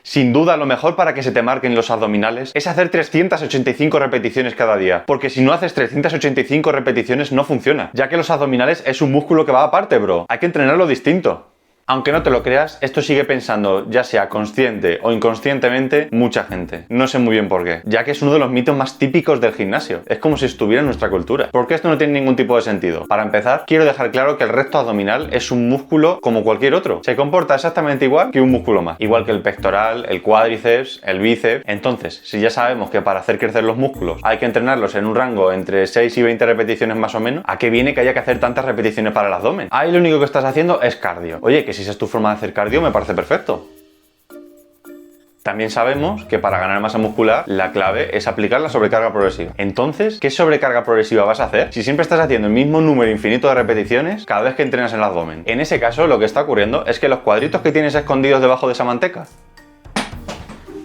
Sin duda, lo mejor para que se te marquen los abdominales es hacer 385 repeticiones cada día, porque si no haces 385 repeticiones no funciona, ya que los abdominales es un músculo que va aparte, bro. Hay que entrenarlo distinto. Aunque no te lo creas, esto sigue pensando, ya sea consciente o inconscientemente, mucha gente. No sé muy bien por qué, ya que es uno de los mitos más típicos del gimnasio. Es como si estuviera en nuestra cultura. Porque esto no tiene ningún tipo de sentido. Para empezar, quiero dejar claro que el recto abdominal es un músculo como cualquier otro. Se comporta exactamente igual que un músculo más. Igual que el pectoral, el cuádriceps, el bíceps. Entonces, si ya sabemos que para hacer crecer los músculos hay que entrenarlos en un rango entre 6 y 20 repeticiones más o menos, ¿a qué viene que haya que hacer tantas repeticiones para el abdomen? Ahí lo único que estás haciendo es cardio. Oye, que si esa es tu forma de hacer cardio, me parece perfecto. También sabemos que para ganar masa muscular la clave es aplicar la sobrecarga progresiva. Entonces, ¿qué sobrecarga progresiva vas a hacer si siempre estás haciendo el mismo número infinito de repeticiones cada vez que entrenas en el abdomen? En ese caso, lo que está ocurriendo es que los cuadritos que tienes escondidos debajo de esa manteca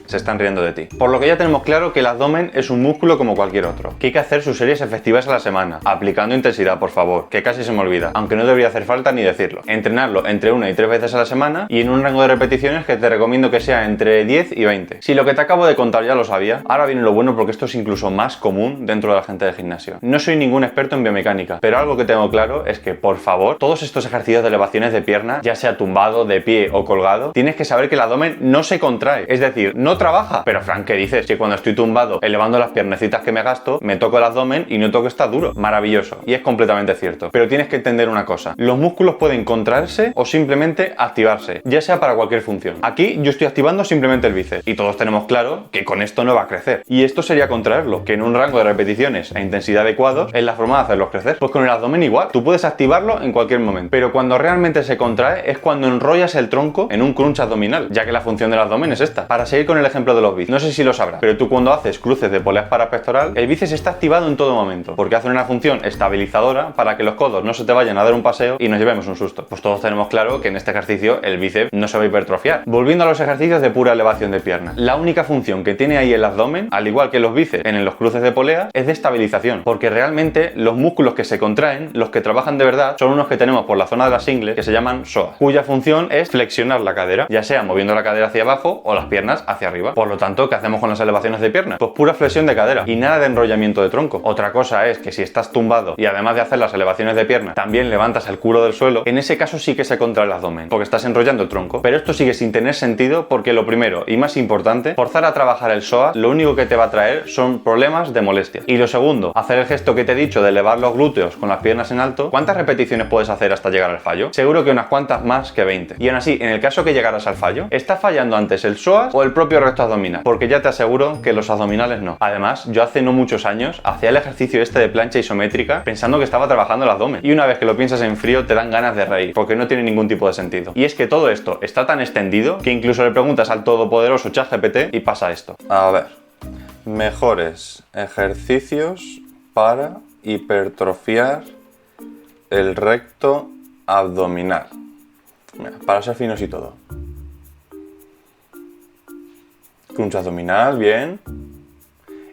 se están riendo de ti. Por lo que ya tenemos claro que el abdomen es un músculo como cualquier otro, que hay que hacer sus series efectivas a la semana, aplicando intensidad, por favor, que casi se me olvida, aunque no debería hacer falta ni decirlo. Entrenarlo entre 1 y 3 veces a la semana y en un rango de repeticiones que te recomiendo que sea entre 10 y 20. Si lo que te acabo de contar ya lo sabía, ahora viene lo bueno porque esto es incluso más común dentro de la gente del gimnasio. No soy ningún experto en biomecánica, pero algo que tengo claro es que, por favor, todos estos ejercicios de elevaciones de pierna, ya sea tumbado, de pie o colgado, tienes que saber que el abdomen no se contrae, es decir, no trabaja. Pero Frank, ¿qué dices? Que cuando estoy tumbado elevando las piernecitas que me gasto, me toco el abdomen y noto que está duro. Maravilloso. Y es completamente cierto. Pero tienes que entender una cosa. Los músculos pueden contraerse o simplemente activarse, ya sea para cualquier función. Aquí yo estoy activando simplemente el bíceps y todos tenemos claro que con esto no va a crecer. Y esto sería contraerlo, que en un rango de repeticiones e intensidad adecuado es la forma de hacerlos crecer. Pues con el abdomen igual. Tú puedes activarlo en cualquier momento. Pero cuando realmente se contrae es cuando enrollas el tronco en un crunch abdominal, ya que la función del abdomen es esta. Para seguir con el ejemplo de los bíceps, no sé si lo sabrás, pero tú cuando haces cruces de poleas para pectoral, el bíceps está activado en todo momento, porque hace una función estabilizadora para que los codos no se te vayan a dar un paseo y nos llevemos un susto. Pues todos tenemos claro que en este ejercicio el bíceps no se va a hipertrofiar. Volviendo a los ejercicios de pura elevación de pierna, la única función que tiene ahí el abdomen, al igual que los bíceps en los cruces de poleas, es de estabilización, porque realmente los músculos que se contraen, los que trabajan de verdad, son unos que tenemos por la zona de las ingles, que se llaman psoas, cuya función es flexionar la cadera, ya sea moviendo la cadera hacia abajo o las piernas hacia arriba. Por lo tanto, ¿qué hacemos con las elevaciones de pierna? Pues pura flexión de cadera y nada de enrollamiento de tronco. Otra cosa es que si estás tumbado y además de hacer las elevaciones de pierna también levantas el culo del suelo, en ese caso sí que se contrae el abdomen, porque estás enrollando el tronco. Pero esto sigue sin tener sentido porque lo primero y más importante, forzar a trabajar el psoas lo único que te va a traer son problemas de molestia. Y lo segundo, hacer el gesto que te he dicho de elevar los glúteos con las piernas en alto, ¿cuántas repeticiones puedes hacer hasta llegar al fallo? Seguro que unas cuantas más que 20. Y aún así, en el caso que llegaras al fallo, ¿está fallando antes el psoas o el propio recto abdominal? Porque ya te aseguro que los abdominales no. Además, yo hace no muchos años hacía el ejercicio este de plancha isométrica pensando que estaba trabajando el abdomen. Y una vez que lo piensas en frío te dan ganas de reír, porque no tiene ningún tipo de sentido. Y es que todo esto está tan extendido que incluso le preguntas al todopoderoso ChatGPT y pasa esto. A ver, mejores ejercicios para hipertrofiar el recto abdominal. Mira, para ser finos y todo. Crunch abdominal, bien.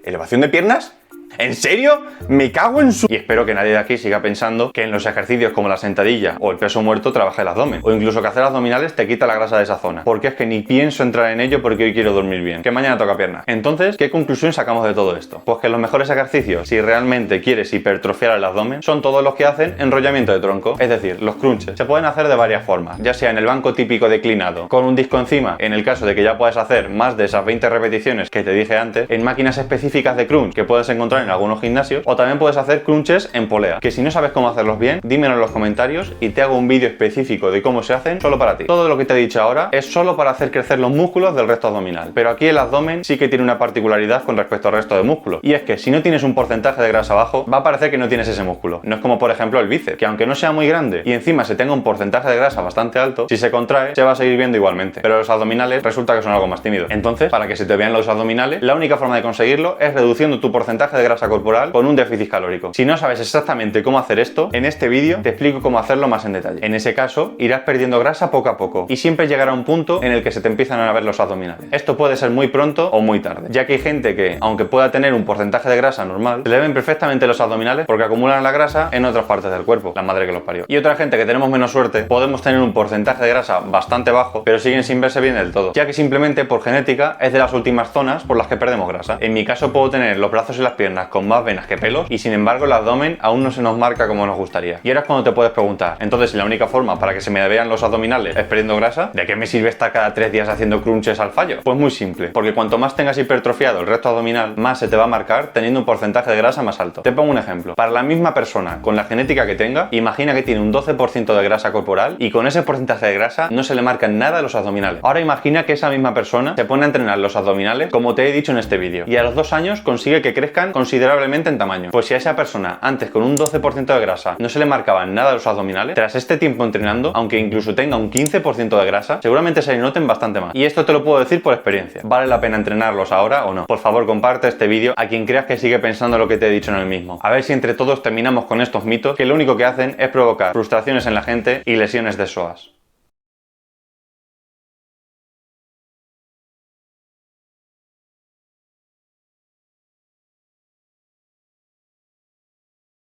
¿Elevación de piernas? ¿En serio? Me cago en su... Y espero que nadie de aquí siga pensando que en los ejercicios como la sentadilla o el peso muerto trabaja el abdomen. O incluso que hacer abdominales te quita la grasa de esa zona. Porque es que ni pienso entrar en ello porque hoy quiero dormir bien. Que mañana toca pierna. Entonces, ¿qué conclusión sacamos de todo esto? Pues que los mejores ejercicios, si realmente quieres hipertrofiar el abdomen, son todos los que hacen enrollamiento de tronco. Es decir, los crunches. Se pueden hacer de varias formas. Ya sea en el banco típico declinado, con un disco encima, en el caso de que ya puedas hacer más de esas 20 repeticiones que te dije antes, en máquinas específicas de crunch que puedes encontrar en algunos gimnasios, o también puedes hacer crunches en polea, que si no sabes cómo hacerlos bien, dímelo en los comentarios y te hago un vídeo específico de cómo se hacen solo para ti. Todo lo que te he dicho ahora es solo para hacer crecer los músculos del recto abdominal, pero aquí el abdomen sí que tiene una particularidad con respecto al resto de músculos, y es que si no tienes un porcentaje de grasa bajo, va a parecer que no tienes ese músculo. No es como por ejemplo el bíceps, que aunque no sea muy grande y encima se tenga un porcentaje de grasa bastante alto, si se contrae se va a seguir viendo igualmente, pero los abdominales resulta que son algo más tímidos. Entonces, para que se te vean los abdominales, la única forma de conseguirlo es reduciendo tu porcentaje de grasa grasa corporal con un déficit calórico. Si no sabes exactamente cómo hacer esto, en este vídeo te explico cómo hacerlo más en detalle. En ese caso, irás perdiendo grasa poco a poco y siempre llegará un punto en el que se te empiezan a ver los abdominales. Esto puede ser muy pronto o muy tarde, ya que hay gente que, aunque pueda tener un porcentaje de grasa normal, se le ven perfectamente los abdominales porque acumulan la grasa en otras partes del cuerpo, la madre que los parió. Y otra gente que tenemos menos suerte, podemos tener un porcentaje de grasa bastante bajo, pero siguen sin verse bien del todo, ya que simplemente por genética es de las últimas zonas por las que perdemos grasa. En mi caso puedo tener los brazos y las piernas con más venas que pelos y sin embargo el abdomen aún no se nos marca como nos gustaría. Y ahora es cuando te puedes preguntar, entonces si la única forma para que se me vean los abdominales es perdiendo grasa, ¿de qué me sirve estar cada 3 días haciendo crunches al fallo? Pues muy simple, porque cuanto más tengas hipertrofiado el recto abdominal, más se te va a marcar teniendo un porcentaje de grasa más alto. Te pongo un ejemplo. Para la misma persona, con la genética que tenga, imagina que tiene un 12% de grasa corporal y con ese porcentaje de grasa no se le marcan nada los abdominales. Ahora imagina que esa misma persona se pone a entrenar los abdominales como te he dicho en este vídeo y a los 2 años consigue que crezcan considerablemente en tamaño. Pues si a esa persona antes con un 12% de grasa no se le marcaban nada los abdominales, tras este tiempo entrenando, aunque incluso tenga un 15% de grasa, seguramente se le noten bastante más. Y esto te lo puedo decir por experiencia. ¿Vale la pena entrenarlos ahora o no? Por favor, comparte este vídeo a quien creas que sigue pensando lo que te he dicho en el mismo. A ver si entre todos terminamos con estos mitos que lo único que hacen es provocar frustraciones en la gente y lesiones de psoas.